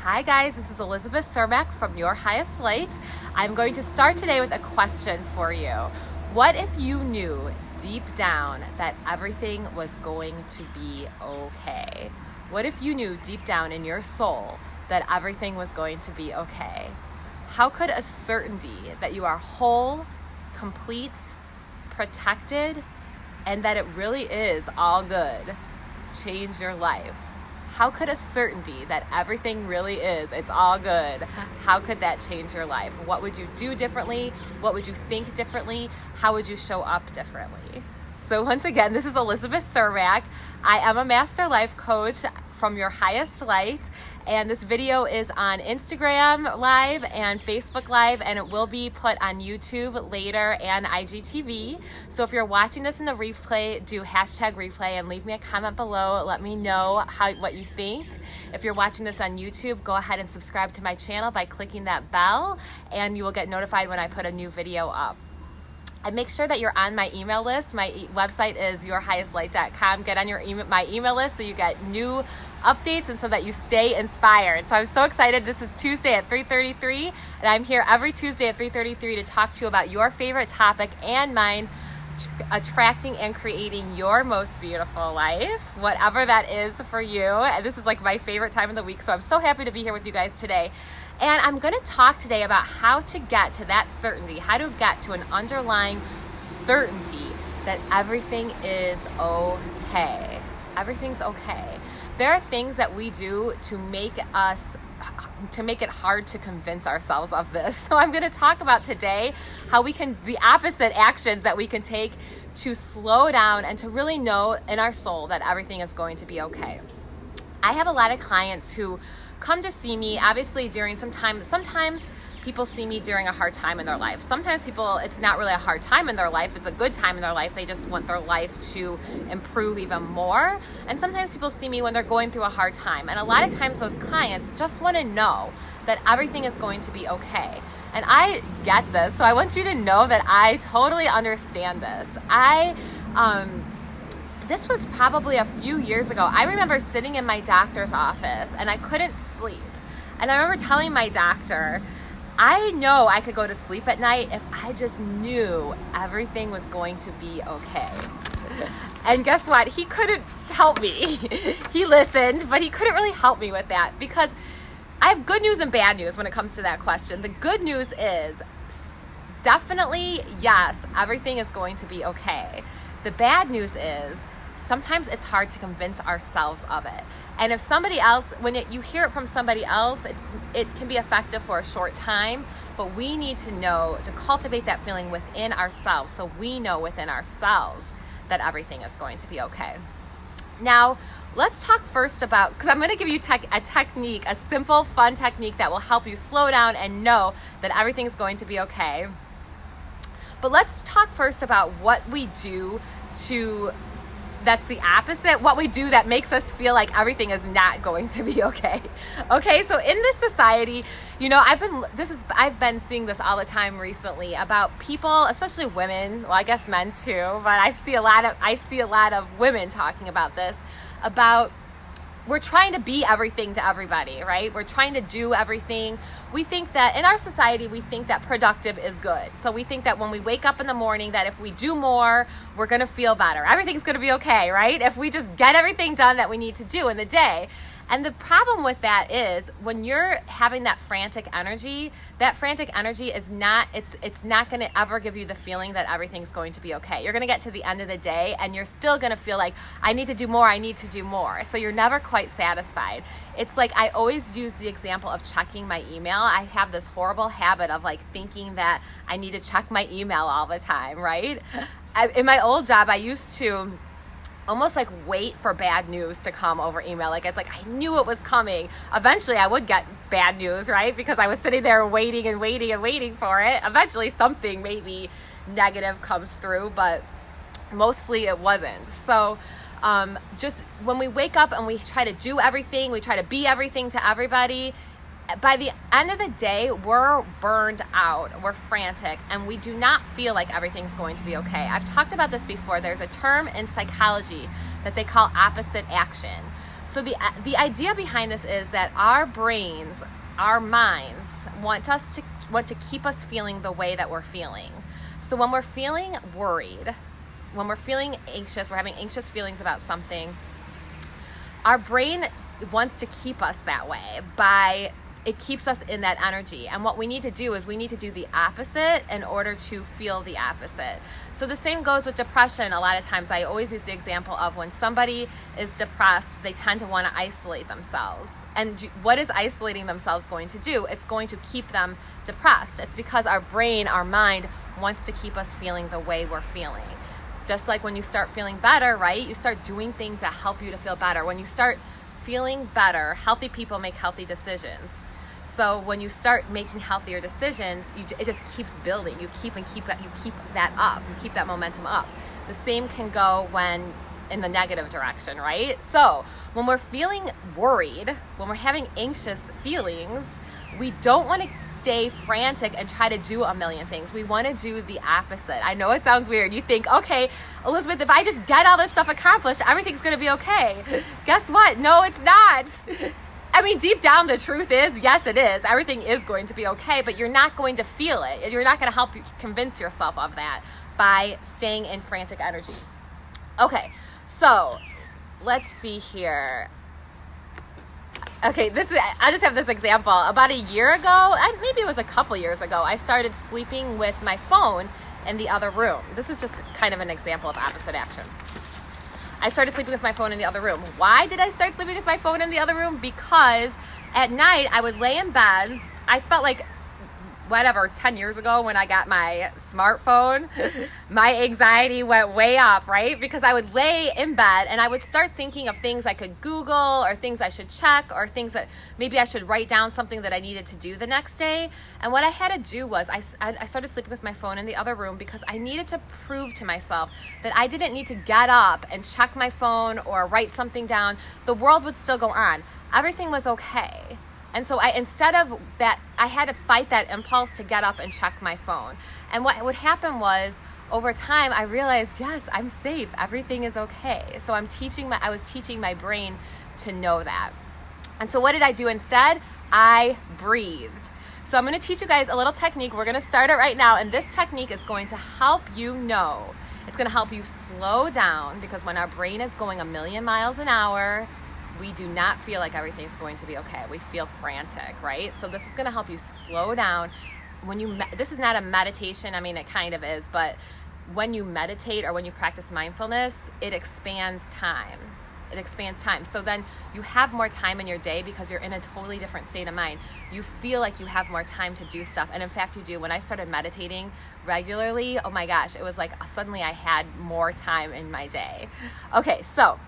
Hi guys, this is Elizabeth Cermak from Your Highest Light. I'm going to start today with a question for you. What if you knew deep down that everything was going to be okay? What if you knew deep down in your soul that everything was going to be okay? How could a certainty that you are whole, complete, protected, and that it really is all good change your life? How could a certainty that everything really is, it's all good, how could that change your life? What would you do differently? What would you think differently? How would you show up differently? So once again, this is Elizabeth Cermak. I am a master life coach from Your Highest Light, and this video is on Instagram Live and Facebook Live, and it will be put on YouTube later and IGTV. So if you're watching this in the replay, do #replay and leave me a comment below. Let me know what you think. If you're watching this on YouTube, go ahead and subscribe to my channel by clicking that bell, and you will get notified when I put a new video up. And make sure that you're on my email list. My website is yourhighestlight.com. Get on my email list so you get new updates and so that you stay inspired. So I'm so excited. This is Tuesday at 3:33, and I'm here every Tuesday at 3:33 to talk to you about your favorite topic and mine, attracting and creating your most beautiful life, whatever that is for you. And this is like my favorite time of the week, so I'm so happy to be here with you guys today. And I'm going to talk today about how to get to that certainty, how to get to an underlying certainty that everything is okay. Everything's okay. There are things that we do to make it hard to convince ourselves of this. So I'm going to talk about today how we can, the opposite actions that we can take to slow down and to really know in our soul that everything is going to be okay. I have a lot of clients who come to see me, obviously during sometimes people see me during a hard time in their life. Sometimes people, it's not really a hard time in their life, it's a good time in their life. They just want their life to improve even more. And sometimes people see me when they're going through a hard time. And a lot of times those clients just want to know that everything is going to be okay. And I get this, so I want you to know that I totally understand this. This was probably a few years ago. I remember sitting in my doctor's office and I couldn't sleep. And I remember telling my doctor, I know I could go to sleep at night if I just knew everything was going to be okay. And guess what? He couldn't help me. He listened, but he couldn't really help me with that because I have good news and bad news when it comes to that question. The good news is definitely, yes, everything is going to be okay. The bad news is sometimes it's hard to convince ourselves of it. And if somebody else, when you hear it from somebody else, it can be effective for a short time, but we need to know to cultivate that feeling within ourselves so we know within ourselves that everything is going to be okay. Now, let's talk first about, because I'm going to give you a technique, a simple, fun technique that will help you slow down and know that everything's going to be okay. But let's talk first about what we do that's the opposite, what we do that makes us feel like everything is not going to be okay. Okay, so in this society, you know, I've been seeing this all the time recently about people, especially women, well, I guess men too, but I see a lot of women talking about this, about we're trying to be everything to everybody, right? We're trying to do everything. We think that in our society, we think that productive is good. So we think that when we wake up in the morning, that if we do more, we're going to feel better. Everything's going to be okay, right? If we just get everything done that we need to do in the day. And the problem with that is when you're having that frantic energy is not, it's not going to ever give you the feeling that everything's going to be okay. You're going to get to the end of the day and you're still going to feel like, I need to do more. So you're never quite satisfied. It's like, I always use the example of checking my email. I have this horrible habit of like thinking that I need to check my email all the time, right? In my old job, I used to almost like wait for bad news to come over email. Like it's like I knew it was coming. Eventually I would get bad news, right? Because I was sitting there waiting for it. Eventually something maybe negative comes through, but mostly it wasn't. So just when we wake up and we try to do everything, we try to be everything to everybody, by the end of the day, we're burned out, we're frantic, and we do not feel like everything's going to be okay. I've talked about this before. There's a term in psychology that they call opposite action. So the idea behind this is that our brains, our minds want to keep us feeling the way that we're feeling. So when we're feeling worried, when we're feeling anxious, we're having anxious feelings about something, our brain wants to keep us that way it keeps us in that energy. And what we need to do is we need to do the opposite in order to feel the opposite. So the same goes with depression. A lot of times I always use the example of when somebody is depressed, they tend to want to isolate themselves. And what is isolating themselves going to do? It's going to keep them depressed. It's because our brain, our mind wants to keep us feeling the way we're feeling. Just like when you start feeling better, right? You start doing things that help you to feel better. When you start feeling better, healthy people make healthy decisions. So when you start making healthier decisions, it just keeps building. You keep that up. You keep that momentum up. The same can go when in the negative direction, right? So when we're feeling worried, when we're having anxious feelings, we don't want to stay frantic and try to do a million things. We want to do the opposite. I know it sounds weird. You think, okay, Elizabeth, if I just get all this stuff accomplished, everything's going to be okay. Guess what? No, it's not. I mean, deep down, the truth is, yes, it is. Everything is going to be okay, but you're not going to feel it. You're not going to help you convince yourself of that by staying in frantic energy. Okay, so let's see here. Okay, I just have this example. About a year ago, maybe it was a couple years ago, I started sleeping with my phone in the other room. This is just kind of an example of opposite action. I started sleeping with my phone in the other room. Why did I start sleeping with my phone in the other room? Because at night I would lay in bed. I felt like 10 years ago when I got my smartphone, my anxiety went way up, right? Because I would lay in bed and I would start thinking of things I could Google or things I should check or things that maybe I should write down something that I needed to do the next day. And what I had to do was I started sleeping with my phone in the other room because I needed to prove to myself that I didn't need to get up and check my phone or write something down. The world would still go on. Everything was okay. And so instead of that, I had to fight that impulse to get up and check my phone. And what would happen was, over time, I realized, yes, I'm safe. Everything is okay. So I was teaching my brain to know that. And so what did I do instead? I breathed. So I'm going to teach you guys a little technique. We're going to start it right now. And this technique is going to help you know. It's going to help you slow down, because when our brain is going 1,000,000 miles an hour, we do not feel like everything's going to be okay. We feel frantic, right? So this is going to help you slow down. This is not a meditation. I mean, it kind of is, but when you meditate or when you practice mindfulness, it expands time. It expands time. So then you have more time in your day because you're in a totally different state of mind. You feel like you have more time to do stuff. And in fact, you do. When I started meditating regularly, oh my gosh, it was like suddenly I had more time in my day. Okay, so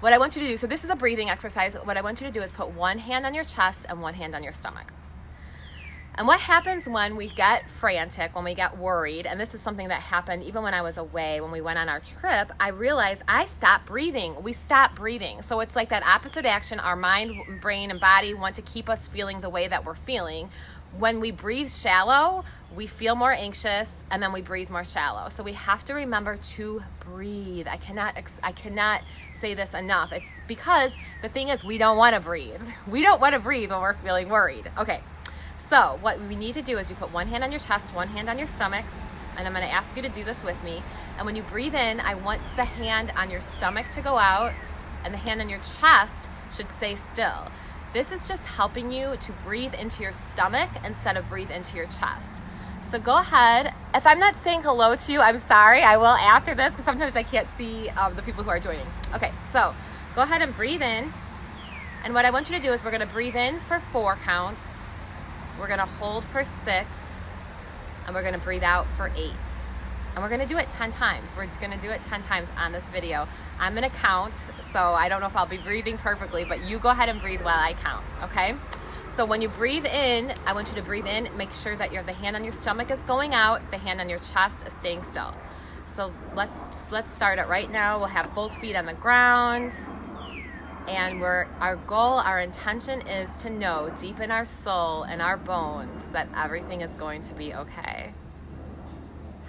what I want you to do, so this is a breathing exercise. What I want you to do is put one hand on your chest and one hand on your stomach. And what happens when we get frantic, when we get worried, and this is something that happened even when I was away, when we went on our trip, I realized I stopped breathing. We stopped breathing. So it's like that opposite action. Our mind, brain, and body want to keep us feeling the way that we're feeling. When we breathe shallow, we feel more anxious, and then we breathe more shallow. So we have to remember to breathe. I cannot say this enough. It's because the thing is, we don't want to breathe. We don't want to breathe when we're feeling worried. Okay, so what we need to do is you put one hand on your chest, one hand on your stomach, and I'm going to ask you to do this with me. And when you breathe in, I want the hand on your stomach to go out, and the hand on your chest should stay still. This is just helping you to breathe into your stomach instead of breathe into your chest. So go ahead. If I'm not saying hello to you, I'm sorry. I will after this, because sometimes I can't see the people who are joining. Okay, so go ahead and breathe in. And what I want you to do is we're going to breathe in for 4 counts. We're going to hold for 6. And we're going to breathe out for 8. And we're going to do it 10 times. We're going to do it 10 times on this video. I'm going to count, so I don't know if I'll be breathing perfectly, but you go ahead and breathe while I count, okay? So when you breathe in, I want you to breathe in, make sure that the hand on your stomach is going out, the hand on your chest is staying still. So let's start it right now. We'll have both feet on the ground. And our goal, our intention is to know deep in our soul and our bones that everything is going to be okay.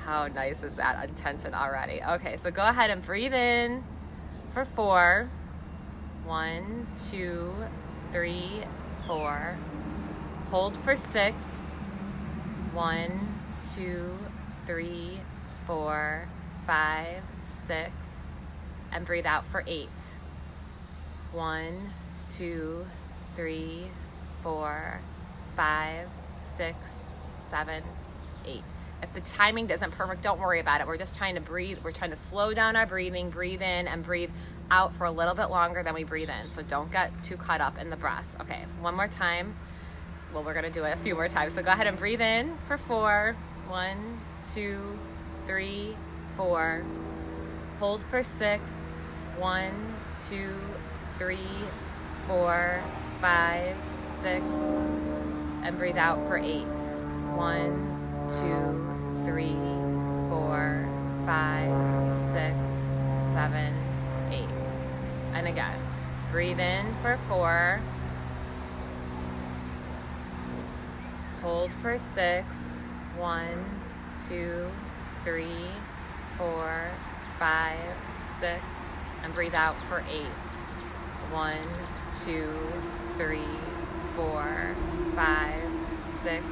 How nice is that intention already? Okay, so go ahead and breathe in for 4. 1, 2, 3, 4. Hold for 6. 1, 2, 3, 4, 5, 6. And breathe out for 8. 1, 2, 3, 4, 5, 6, 7, 8. If the timing isn't perfect, don't worry about it. We're just trying to breathe. We're trying to slow down our breathing, breathe in and breathe out for a little bit longer than we breathe in. So don't get too caught up in the breaths. Okay, one more time. Well, we're gonna do it a few more times. So go ahead and breathe in for 4. 1, 2, 3, 4. Hold for 6. 1, 2, 3, 4, 5, 6. And breathe out for 8. 1, 2, 3, 4, 5, 6, 7, 8. And again, breathe in for 4. Hold for 6. 1, 2, 3, 4, 5, 6. And breathe out for 8. 1, 2, 3, 4, 5, 6,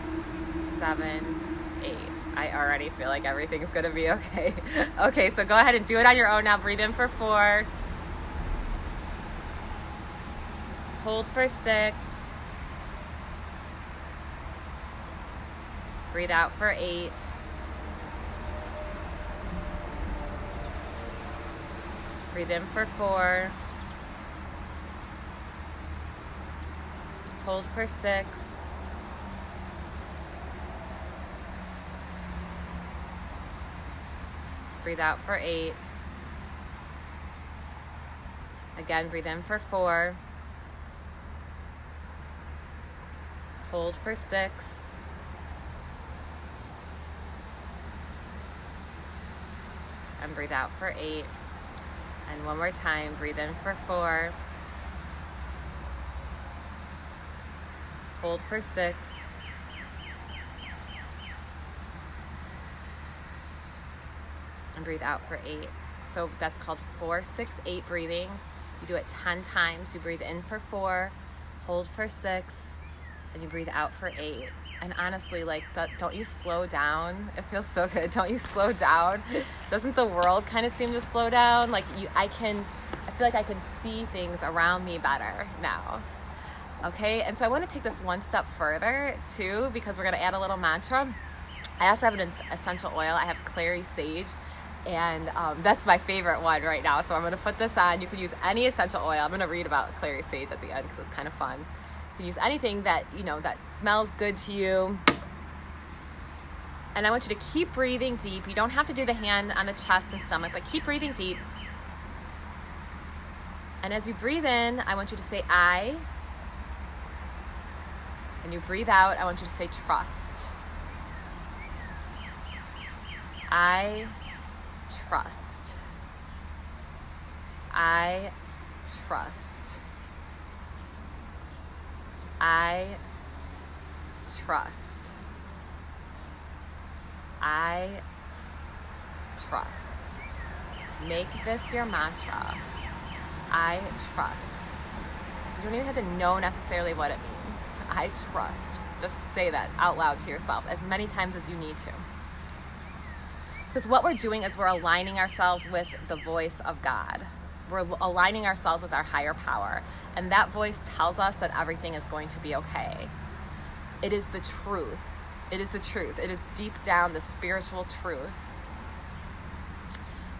7, 8. I already feel like everything's gonna be okay. Okay, so go ahead and do it on your own now. Breathe in for 4. Hold for 6. Breathe out for 8. Breathe in for 4. Hold for 6. Breathe out for 8. Again, breathe in for 4. Hold for 6. And breathe out for 8. And one more time, breathe in for 4. Hold for 6. And breathe out for 8. So that's called 4, 6, 8 breathing. You do it 10 times. You breathe in for 4, hold for 6, and you breathe out for 8. And honestly, like, don't you slow down? It feels so good. Don't you slow down? Doesn't the world kind of seem to slow down? Like, I feel like I can see things around me better now. Okay, and so I want to take this one step further too, because we're going to add a little mantra. I also have an essential oil. I have clary sage, and that's my favorite one right now. So I'm going to put this on. You can use any essential oil. I'm going to read about clary sage at the end because it's kind of fun. You can use anything that, you know, that smells good to you. And I want you to keep breathing deep. You don't have to do the hand on the chest and stomach, but keep breathing deep. And as you breathe in, I want you to say I. And you breathe out, I want you to say trust. I trust. I trust. I trust. I trust. Make this your mantra. I trust. You don't even have to know necessarily what it means. I trust. Just say that out loud to yourself as many times as you need to. Because what we're doing is we're aligning ourselves with the voice of God. We're aligning ourselves with our higher power. And that voice tells us that everything is going to be okay. It is the truth. It is the truth. It is deep down the spiritual truth.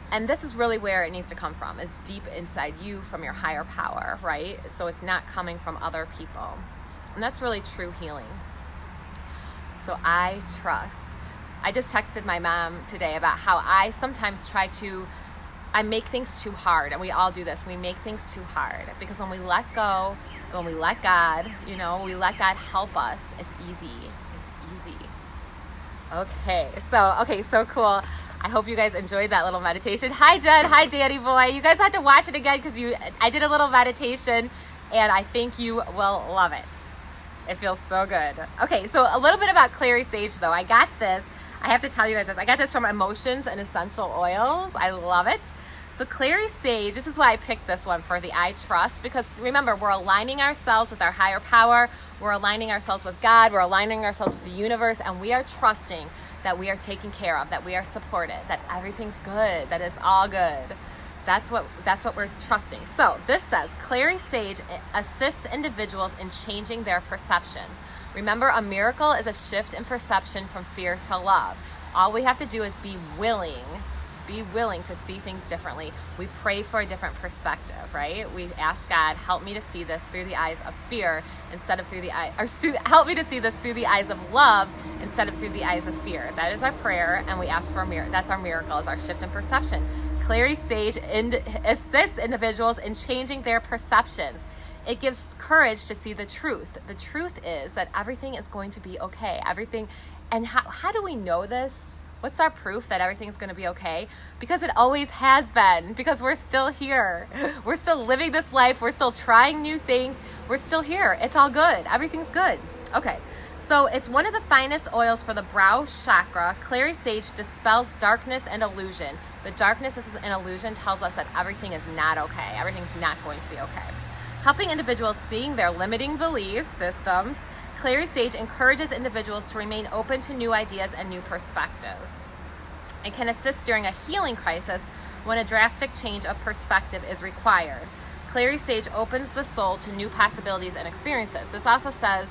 And this is really where it needs to come from, is deep inside you from your higher power, right? So it's not coming from other people. And that's really true healing. So I trust. I just texted my mom today about how I sometimes I make things too hard, and we all do this. We make things too hard because when we let go, when we let God, we let God help us, it's easy. It's easy. Okay, so cool. I hope you guys enjoyed that little meditation. Hi, Jen. Hi, Danny boy. You guys have to watch it again because I did a little meditation, and I think you will love it. It feels so good. Okay, so a little bit about clary sage, though. I got this. I have to tell you guys this. I got this from Emotions and Essential Oils. I love it. So Clary Sage, this is why I picked this one for the I Trust, because remember, we're aligning ourselves with our higher power, we're aligning ourselves with God, we're aligning ourselves with the universe, and we are trusting that we are taken care of, that we are supported, that everything's good, that it's all good. That's what we're trusting. So this says, Clary Sage assists individuals in changing their perceptions. Remember, a miracle is a shift in perception from fear to love. All we have to do is be willing to see things differently. We pray for a different perspective, right? We ask God, help me to see this through the eyes of fear instead of through the eye, or help me to see this through the eyes of love instead of through the eyes of fear. That is our prayer, and we ask for a miracle. That's our miracle, is our shift in perception. Clary Sage assists individuals in changing their perceptions. It gives courage to see the truth. The truth is that everything is going to be okay. Everything, and how do we know this? What's our proof that everything's going to be okay? Because it always has been. Because we're still here. We're still living this life. We're still trying new things. We're still here. It's all good. Everything's good. Okay. So it's one of the finest oils for the brow chakra. Clary Sage dispels darkness and illusion. The darkness and illusion tells us that everything is not okay. Everything's not going to be okay. Helping individuals seeing their limiting belief systems, Clary Sage encourages individuals to remain open to new ideas and new perspectives. It can assist during a healing crisis when a drastic change of perspective is required. Clary Sage opens the soul to new possibilities and experiences. This also says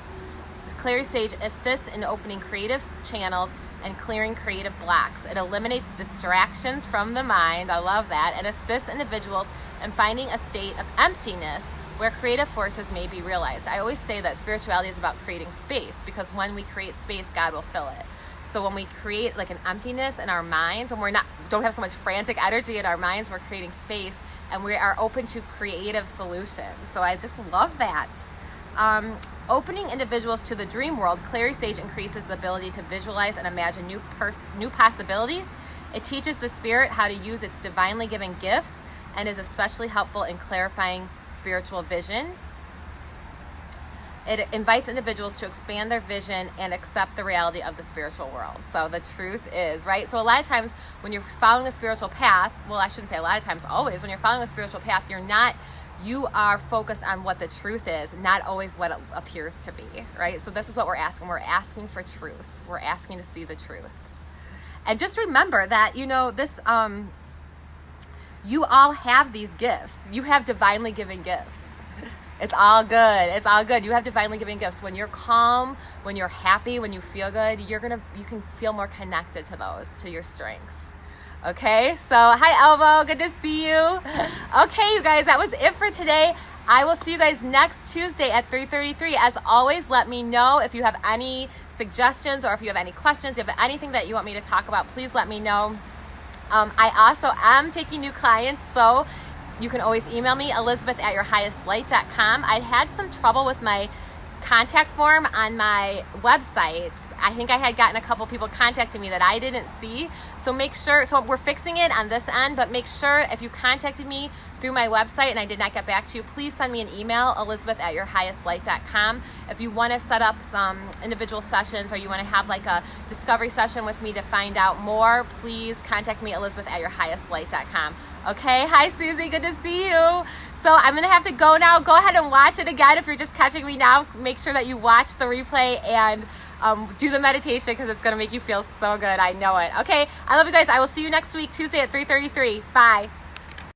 Clary Sage assists in opening creative channels and clearing creative blocks. It eliminates distractions from the mind. I love that. And assists individuals in finding a state of emptiness where creative forces may be realized. I always say that spirituality is about creating space, because when we create space, God will fill it. So when we create like an emptiness in our minds, when don't have so much frantic energy in our minds, we're creating space and we are open to creative solutions. So I just love that. Opening individuals to the dream world, Clary Sage increases the ability to visualize and imagine new possibilities. It teaches the spirit how to use its divinely given gifts and is especially helpful in clarifying spiritual vision. It invites individuals to expand their vision and accept the reality of the spiritual world. So the truth is, right? So a lot of times when you're following a spiritual path, well, I shouldn't say a lot of times, always, when you're following a spiritual path, you are focused on what the truth is, not always what it appears to be, right? So this is what we're asking. We're asking for truth. We're asking to see the truth. And just remember that, you all have these gifts. You have divinely given gifts. It's all good. It's all good. You have divinely given gifts. When you're calm, when you're happy, when you feel good, you can feel more connected to those, to your strengths. Okay, so hi Elvo, good to see you. Okay, you guys, that was it for today. I will see you guys next Tuesday at 3:33. As always, let me know if you have any suggestions or if you have any questions, if you have anything that you want me to talk about, please let me know. I also am taking new clients, so you can always email me, elizabeth@yourhighestlight.com. I had some trouble with my contact form on my website. I think I had gotten a couple people contacting me that I didn't see. So make sure, so we're fixing it on this end, but make sure if you contacted me through my website and I did not get back to you, please send me an email, elizabeth@yourhighestlight.com. If you want to set up some individual sessions or you want to have like a discovery session with me to find out more, please contact me, elizabeth@yourhighestlight.com. Okay, hi Susie, good to see you. So I'm going to have to go now. Go ahead and watch it again. If you're just catching me now, make sure that you watch the replay and do the meditation, because it's going to make you feel so good. I know it. Okay, I love you guys. I will see you next week, Tuesday at 3:33. Bye.